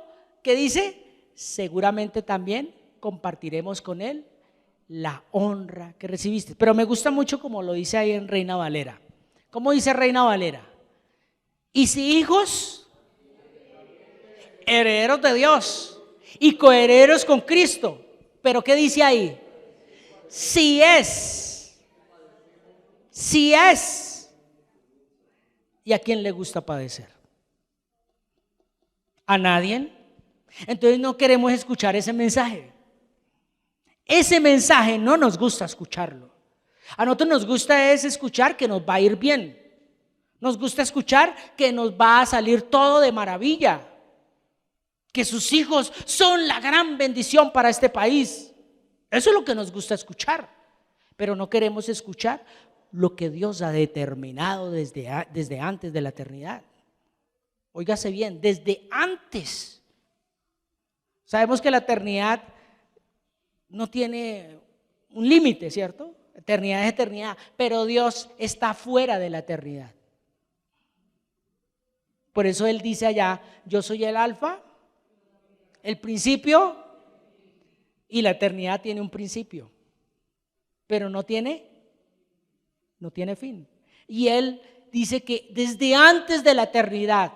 que dice, seguramente también compartiremos con Él la honra que recibiste. Pero me gusta mucho como lo dice ahí en Reina Valera. ¿Cómo dice Reina Valera? Y si hijos, herederos de Dios y coherederos con Cristo. Pero ¿qué dice ahí? Si es. ¿Y a quién le gusta padecer? ¿A nadie? Entonces no queremos escuchar ese mensaje. Ese mensaje no nos gusta escucharlo. A nosotros nos gusta es escuchar que nos va a ir bien. Nos gusta escuchar que nos va a salir todo de maravilla, que sus hijos son la gran bendición para este país. Eso es lo que nos gusta escuchar, pero no queremos escuchar lo que Dios ha determinado desde antes de la eternidad. Óigase bien, desde antes. Sabemos que la eternidad no tiene un límite, ¿cierto? Eternidad es eternidad, pero Dios está fuera de la eternidad. Por eso Él dice allá: yo soy el alfa, el principio, y la eternidad tiene un principio, pero no tiene fin. Y Él dice que desde antes de la eternidad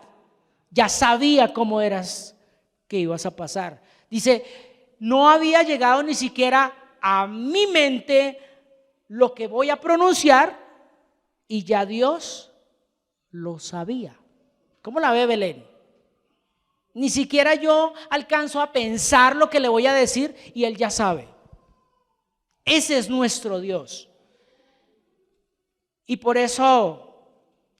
ya sabía cómo eras, que ibas a pasar. Dice: no había llegado ni siquiera a mi mente lo que voy a pronunciar, y ya Dios lo sabía. ¿Cómo la ve Belén? Ni siquiera yo alcanzo a pensar lo que le voy a decir y Él ya sabe. Ese es nuestro Dios. Y por eso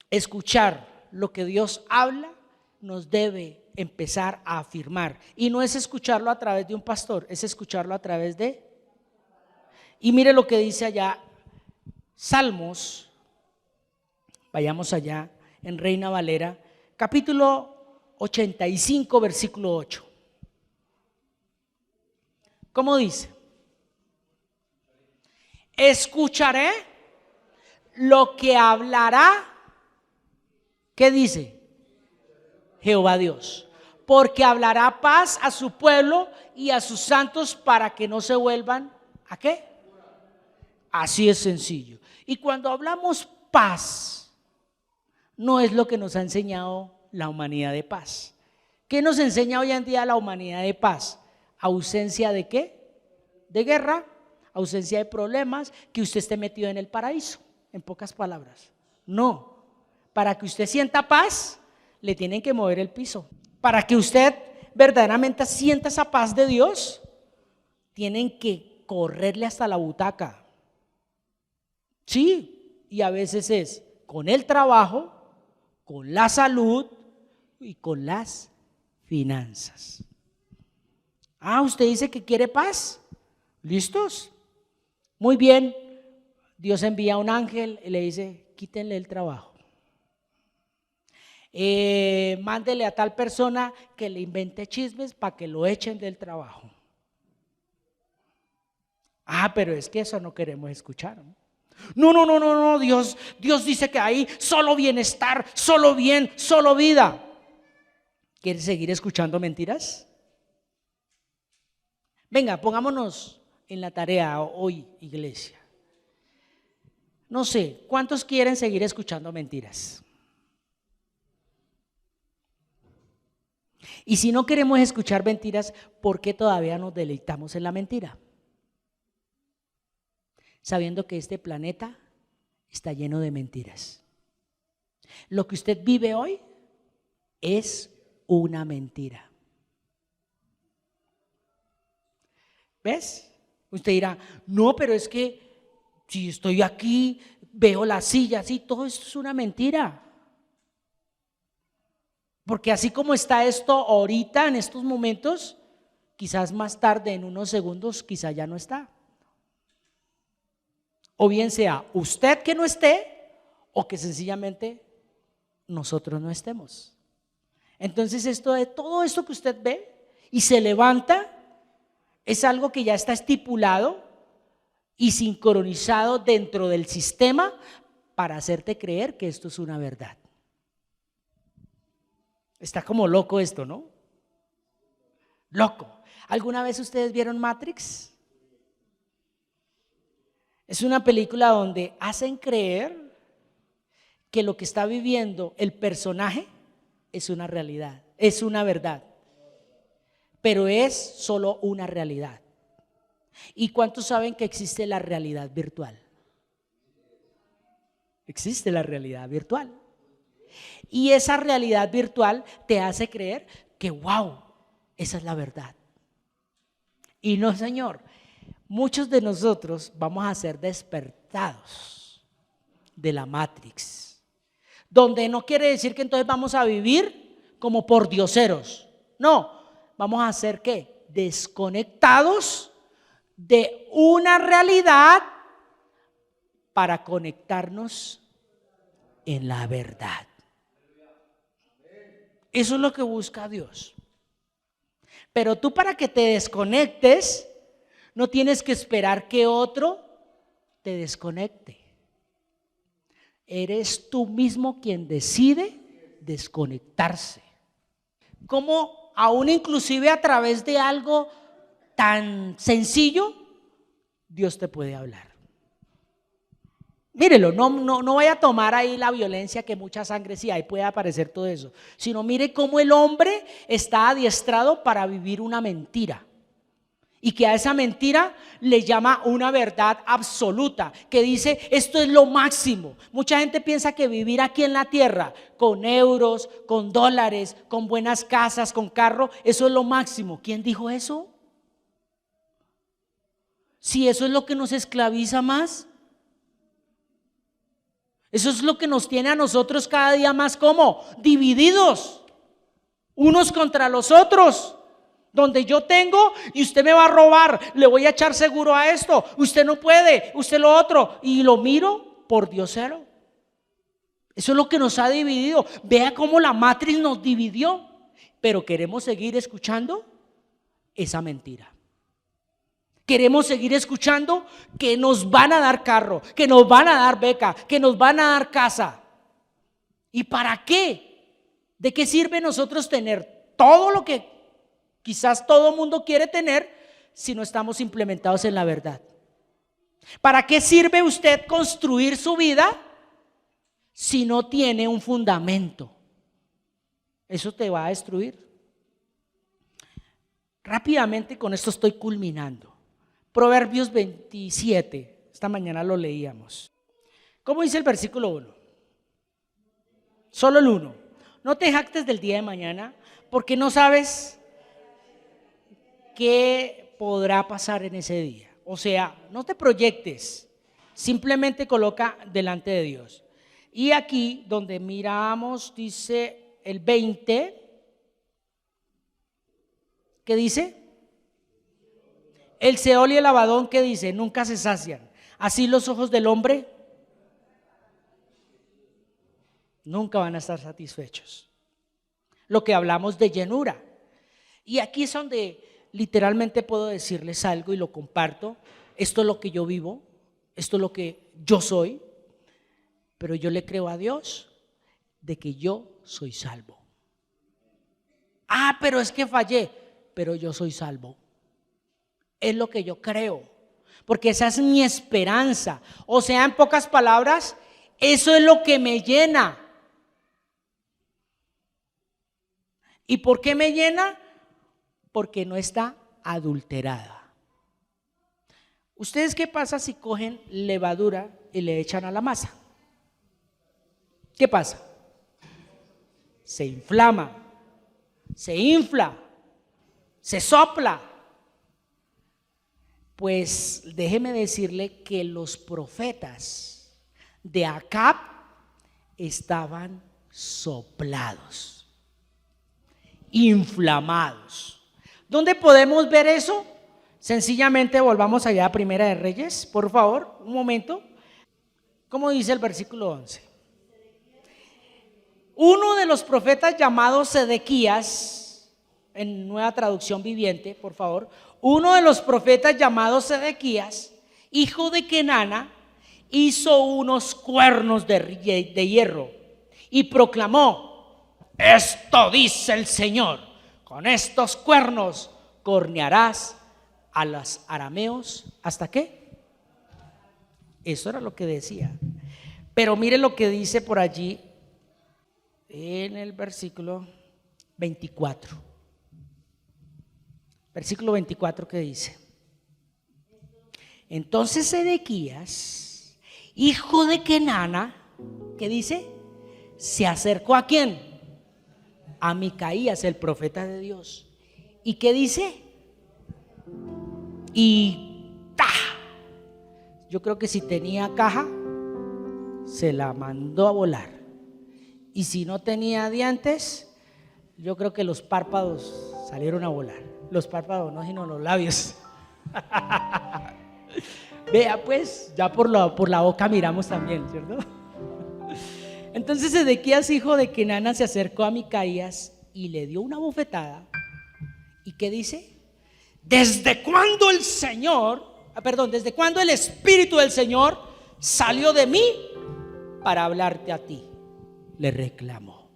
escuchar lo que Dios habla nos debe empezar a afirmar. Y no es escucharlo a través de un pastor, es escucharlo a través de... Y mire lo que dice allá Salmos. Vayamos allá en Reina Valera, capítulo 85, versículo 8. ¿Cómo dice? Escucharé lo que hablará. ¿Qué dice? Jehová Dios. Porque hablará paz a su pueblo y a sus santos, para que no se vuelvan ¿a qué? Así es sencillo. Y cuando hablamos paz, no es lo que nos ha enseñado la humanidad de paz. ¿Qué nos enseña hoy en día la humanidad de paz? ¿Ausencia de qué? De guerra, ausencia de problemas, que usted esté metido en el paraíso, en pocas palabras. No, para que usted sienta paz, le tienen que mover el piso. Para que usted verdaderamente sienta esa paz de Dios, tienen que correrle hasta la butaca. Sí, y a veces es con el trabajo, con la salud y con las finanzas. Usted dice que quiere paz. ¿Listos? Muy bien. Dios envía a un ángel y le dice, quítenle el trabajo. Mándele a tal persona que le invente chismes para que lo echen del trabajo. Pero es que eso no queremos escuchar, ¿no? No, Dios dice que ahí solo bienestar, solo bien, solo vida. ¿Quieres seguir escuchando mentiras? Venga, pongámonos en la tarea hoy, iglesia. No sé, ¿cuántos quieren seguir escuchando mentiras? Y si no queremos escuchar mentiras, ¿por qué todavía nos deleitamos en la mentira? Sabiendo que este planeta está lleno de mentiras. Lo que usted vive hoy es una mentira. ¿Ves? Usted dirá, no, pero es que si estoy aquí, veo las sillas y todo esto es una mentira. Porque así como está esto ahorita, en estos momentos, quizás más tarde, en unos segundos, quizás ya no está. O bien sea usted que no esté, o que sencillamente nosotros no estemos. Entonces todo esto que usted ve y se levanta es algo que ya está estipulado y sincronizado dentro del sistema para hacerte creer que esto es una verdad. Está como loco esto, ¿no? Loco. ¿Alguna vez ustedes vieron Matrix? Es una película donde hacen creer que lo que está viviendo el personaje es una realidad, es una verdad, pero es solo una realidad. ¿Y cuántos saben que existe la realidad virtual? Existe la realidad virtual. Y esa realidad virtual te hace creer que wow, esa es la verdad. Y no, señor, muchos de nosotros vamos a ser despertados de la Matrix, donde no quiere decir que entonces vamos a vivir como pordioseros. No, vamos a ser ¿qué? Desconectados de una realidad para conectarnos en la verdad. Eso es lo que busca Dios. Pero tú, para que te desconectes, no tienes que esperar que otro te desconecte. Eres tú mismo quien decide desconectarse. Como aún inclusive a través de algo tan sencillo, Dios te puede hablar. Mírelo, no vaya a tomar ahí la violencia, que mucha sangre sí hay, puede aparecer todo eso, sino mire cómo el hombre está adiestrado para vivir una mentira. Y que a esa mentira le llama una verdad absoluta, que dice esto es lo máximo. Mucha gente piensa que vivir aquí en la tierra con euros, con dólares, con buenas casas, con carro, eso es lo máximo. ¿Quién dijo eso? Si eso es lo que nos esclaviza más, eso es lo que nos tiene a nosotros cada día más como divididos, unos contra los otros. Donde yo tengo y usted me va a robar, le voy a echar seguro a esto, usted no puede, usted lo otro, y lo miro por diosero. Eso es lo que nos ha dividido. Vea cómo la Matrix nos dividió, pero queremos seguir escuchando esa mentira. Queremos seguir escuchando que nos van a dar carro, que nos van a dar beca, que nos van a dar casa. ¿Y para qué? ¿De qué sirve nosotros tener todo lo que quizás todo el mundo quiere tener si no estamos implementados en la verdad? ¿Para qué sirve usted construir su vida si no tiene un fundamento? Eso te va a destruir. Rápidamente, con esto estoy culminando. Proverbios 27, esta mañana lo leíamos. ¿Cómo dice el versículo 1? Solo el 1. No te jactes del día de mañana, porque no sabes qué podrá pasar en ese día. O sea, no te proyectes, simplemente coloca delante de Dios. Y aquí donde miramos, dice el 20, ¿qué dice? El Seol y el Abadón, ¿qué dice? Nunca se sacian. Así los ojos del hombre nunca van a estar satisfechos. Lo que hablamos de llenura. Y aquí es donde literalmente puedo decirles algo y lo comparto. Esto es lo que yo vivo, esto es lo que yo soy, pero yo le creo a Dios de que yo soy salvo. Pero es que fallé, pero yo soy salvo. Es lo que yo creo, porque esa es mi esperanza. O sea, en pocas palabras, eso es lo que me llena. ¿Y por qué me llena? Porque no está adulterada. ¿Ustedes qué pasa si cogen levadura y le echan a la masa? ¿Qué pasa? Se inflama, se infla, se sopla. Pues déjeme decirle que los profetas de Acab estaban soplados, inflamados. ¿Dónde podemos ver eso? Sencillamente volvamos allá a Primera de Reyes, por favor, un momento. ¿Cómo dice el versículo 11? Uno de los profetas llamados Sedequías, en Nueva Traducción Viviente, por favor. Uno de los profetas llamados Sedequías, hijo de Kenana, hizo unos cuernos de hierro y proclamó: esto dice el Señor, con estos cuernos cornearás a los arameos. ¿Hasta qué? Eso era lo que decía. Pero mire lo que dice por allí en el versículo 24. Versículo 24, que dice: entonces Sedequías, hijo de Kenana, ¿qué dice? Se acercó ¿a quién? A Micaías, el profeta de Dios. ¿Y qué dice? Y ¡ta! Yo creo que si tenía caja, se la mandó a volar. Y si no tenía dientes, yo creo que los párpados salieron a volar. Los párpados no, sino los labios. Vea pues, ya por la boca miramos también, ¿cierto? Entonces Sedequías, hijo de Kenana, se acercó a Micaías y le dio una bofetada. ¿Y qué dice? ¿Desde cuándo el Espíritu del Señor salió de mí para hablarte a ti? Le reclamó.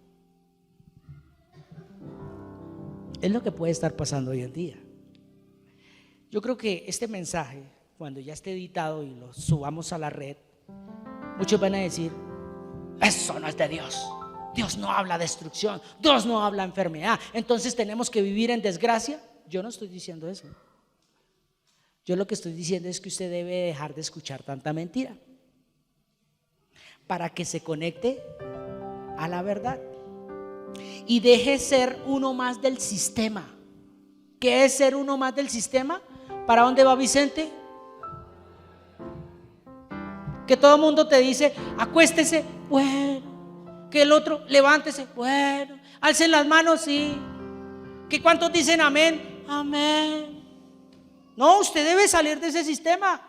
Es lo que puede estar pasando hoy en día. Yo creo que este mensaje, cuando ya esté editado y lo subamos a la red, muchos van a decir: eso no es de Dios. Dios no habla destrucción, Dios no habla enfermedad, entonces tenemos que vivir en desgracia. Yo no estoy diciendo eso. Yo lo que estoy diciendo es que usted debe dejar de escuchar tanta mentira para que se conecte a la verdad y deje ser uno más del sistema. ¿Qué es ser uno más del sistema? ¿Para dónde va Vicente? Que todo el mundo te dice: acuéstese, bueno. Que el otro: levántese, bueno. Alcen las manos, sí. ¿Que cuántos dicen amén? Amén. No, usted debe salir de ese sistema.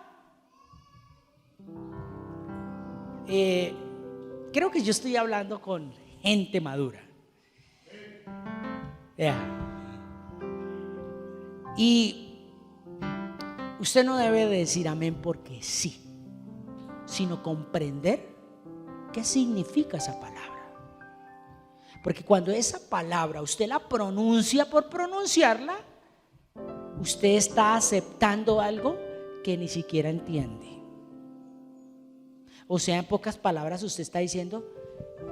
Creo que yo estoy hablando con gente madura. Y usted no debe decir amén porque sí, sino comprender qué significa esa palabra. Porque cuando esa palabra usted la pronuncia por pronunciarla, usted está aceptando algo que ni siquiera entiende. O sea, en pocas palabras, usted está diciendo: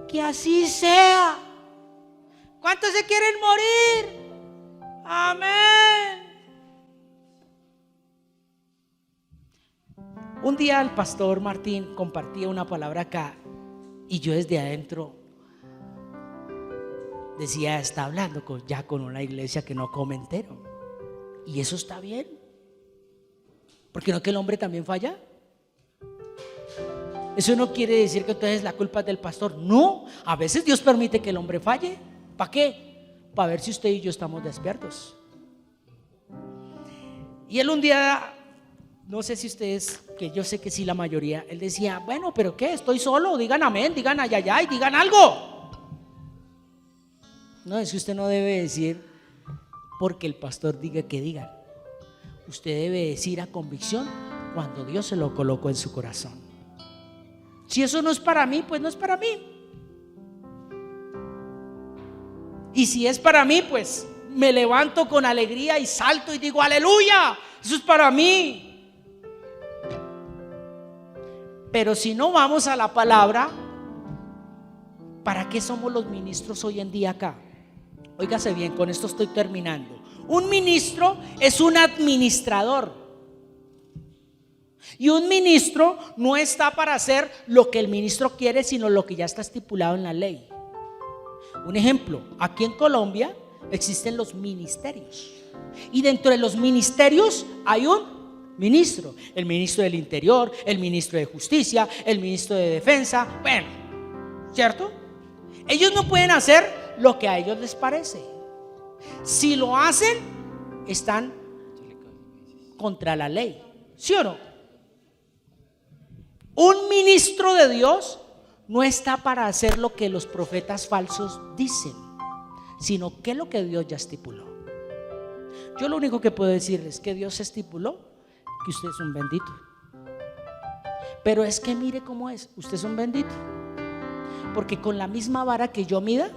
que así sea. ¿Cuántos se quieren morir? Amén. Un día el pastor Martín compartía una palabra acá y yo desde adentro decía: está hablando ya con una iglesia que no come entero. Y eso está bien, porque no que el hombre también falla. Eso no quiere decir que entonces la culpa es del pastor. No, a veces Dios permite que el hombre falle. ¿Para qué? Para ver si usted y yo estamos despiertos. Y él un día, no sé si ustedes que yo sé que sí la mayoría, él decía, bueno, pero ¿qué? Estoy solo, digan amén, digan ayayay, digan algo. No, es que usted no debe decir porque el pastor diga que digan. Usted debe decir a convicción cuando Dios se lo colocó en su corazón. Si eso no es para mí, pues no es para mí. Y si es para mí, pues me levanto con alegría y salto y digo aleluya, eso es para mí. Pero si no vamos a la palabra, ¿para qué somos los ministros hoy en día acá? Óigase bien, con esto estoy terminando. Un ministro es un administrador. Y un ministro no está para hacer lo que el ministro quiere, sino lo que ya está estipulado en la ley. Un ejemplo, aquí en Colombia existen los ministerios. Y dentro de los ministerios hay un ministro, el ministro del Interior, el ministro de Justicia, el ministro de Defensa, bueno, ¿cierto? Ellos no pueden hacer lo que a ellos les parece. Si lo hacen, están contra la ley, ¿sí o no? Un ministro de Dios no está para hacer lo que los profetas falsos dicen, sino que es lo que Dios ya estipuló. Yo lo único que puedo decirles es que Dios estipuló que usted es un bendito. Pero es que mire cómo es, usted es un bendito, porque con la misma vara que yo mida,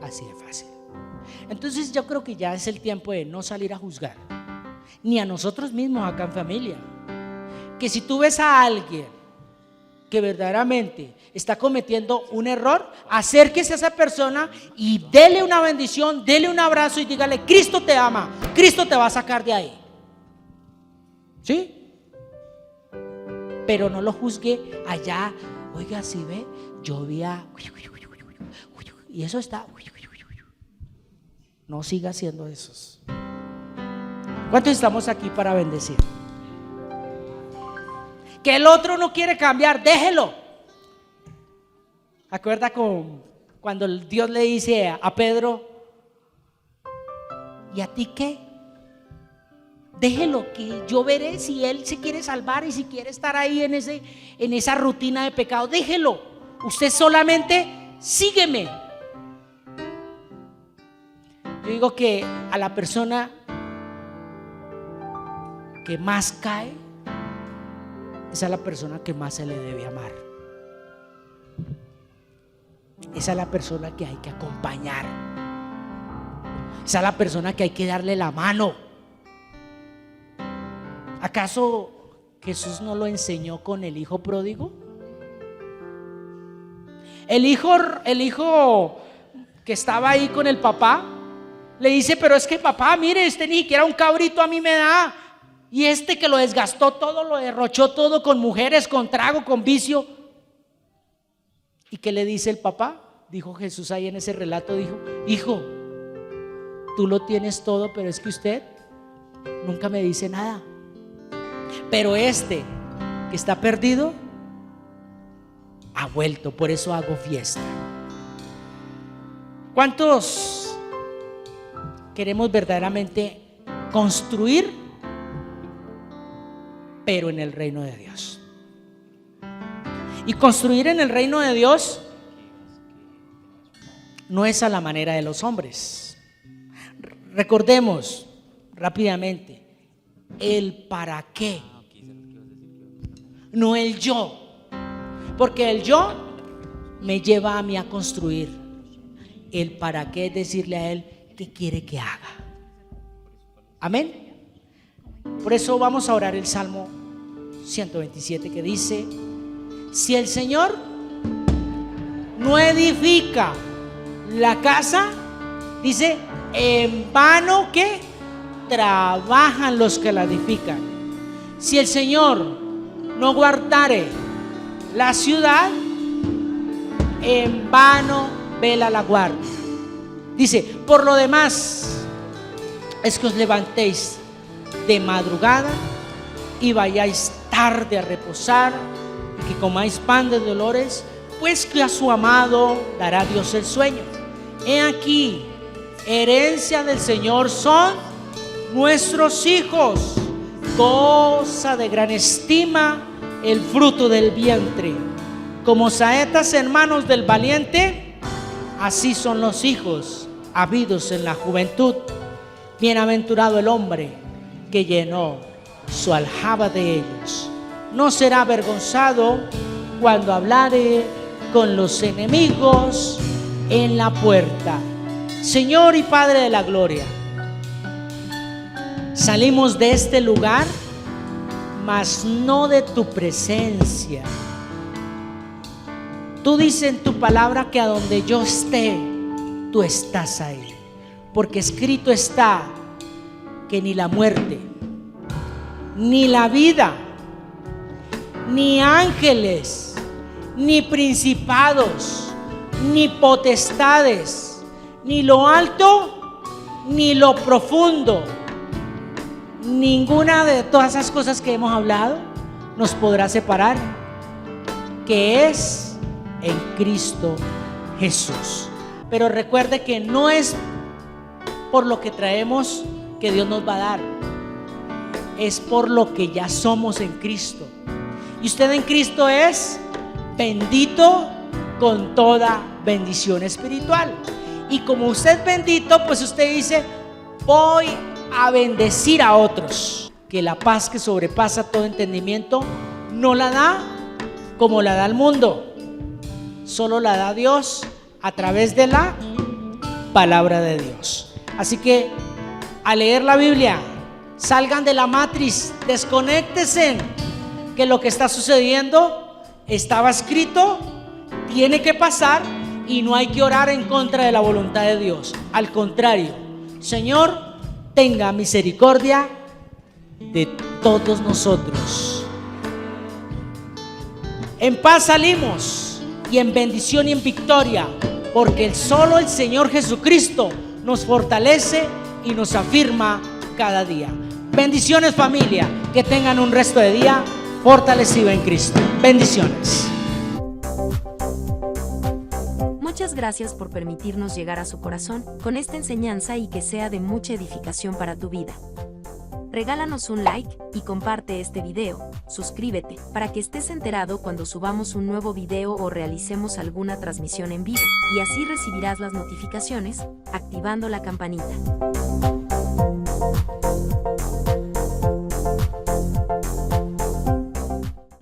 así de fácil. Entonces yo creo que ya es el tiempo de no salir a juzgar, ni a nosotros mismos acá en familia. Que si tú ves a alguien que verdaderamente está cometiendo un error, acérquese a esa persona y dele una bendición, dele un abrazo y dígale: Cristo te ama, Cristo te va a sacar de ahí. ¿Sí? Pero no lo juzgue allá. Oiga, si ve, yo vi a... y eso está... No siga haciendo esos. ¿Cuántos estamos aquí para bendecir? Que el otro no quiere cambiar, déjelo. ¿Acuerda cuando Dios le dice a Pedro: ¿y a ti qué? Déjelo, que yo veré si él se quiere salvar y si quiere estar ahí en esa rutina de pecado. Déjelo, usted solamente sígueme. Yo digo que a la persona que más cae, esa es la persona que más se le debe amar. Esa es la persona que hay que acompañar. Esa es la persona que hay que darle la mano. ¿Acaso Jesús no lo enseñó con el hijo pródigo? El hijo que estaba ahí con el papá le dice: pero es que papá, mire, ni siquiera un cabrito a mí me da. Y que lo desgastó todo, lo derrochó todo con mujeres, con trago, con vicio. ¿Y qué le dice el papá? Dijo Jesús ahí en ese relato, dijo: hijo, tú lo tienes todo, pero es que usted nunca me dice nada. Pero que está perdido ha vuelto, por eso hago fiesta. ¿Cuántos queremos verdaderamente construir, pero en el reino de Dios? Y construir en el reino de Dios no es a la manera de los hombres. Recordemos rápidamente el para qué, no el yo, porque el yo me lleva a mí a construir. El para qué es decirle a Él qué quiere que haga. Amén. Por eso vamos a orar el Salmo 127 que dice: si el Señor no edifica la casa, dice, en vano que trabajan los que la edifican. Si el Señor no guardare la ciudad, en vano vela la guardia. Dice: por lo demás es que os levantéis de madrugada y vayáis tarde a reposar, y que comáis pan de dolores, pues que a su amado dará Dios el sueño. He aquí, herencia del Señor son nuestros hijos, Cosa de gran estima el fruto del vientre. Como saetas en manos del valiente, así son los hijos habidos en la juventud. Bienaventurado el hombre que llenó su aljaba de ellos. No será avergonzado cuando hablare con los enemigos en la puerta. Señor y Padre de la gloria, salimos de este lugar, mas no de tu presencia. Tú dices en tu palabra que a donde yo esté, tú estás ahí. Porque escrito está que ni la muerte, ni la vida, ni ángeles, ni principados, ni potestades, ni lo alto, ni lo profundo, ninguna de todas esas cosas que hemos hablado nos podrá separar, que es en Cristo Jesús. Pero recuerde que no es por lo que traemos que Dios nos va a dar, es por lo que ya somos en Cristo. Y usted en Cristo es bendito con toda bendición espiritual. Y como usted es bendito, pues usted dice: voy a bendecir a otros. Que la paz que sobrepasa todo entendimiento no la da como la da el mundo, solo la da Dios a través de la palabra de Dios. Así que a leer la Biblia, salgan de la matriz, desconéctense, que lo que está sucediendo estaba escrito, tiene que pasar y no hay que orar en contra de la voluntad de Dios. Al contrario, Señor, tenga misericordia de todos nosotros. En paz salimos, y en bendición y en victoria, porque solo el Señor Jesucristo nos fortalece y nos afirma cada día. Bendiciones, familia, que tengan un resto de día fortalecido en Cristo. Bendiciones. Muchas gracias por permitirnos llegar a su corazón con esta enseñanza y que sea de mucha edificación para tu vida. Regálanos un like y comparte este video, suscríbete para que estés enterado cuando subamos un nuevo video o realicemos alguna transmisión en vivo, y así recibirás las notificaciones, activando la campanita.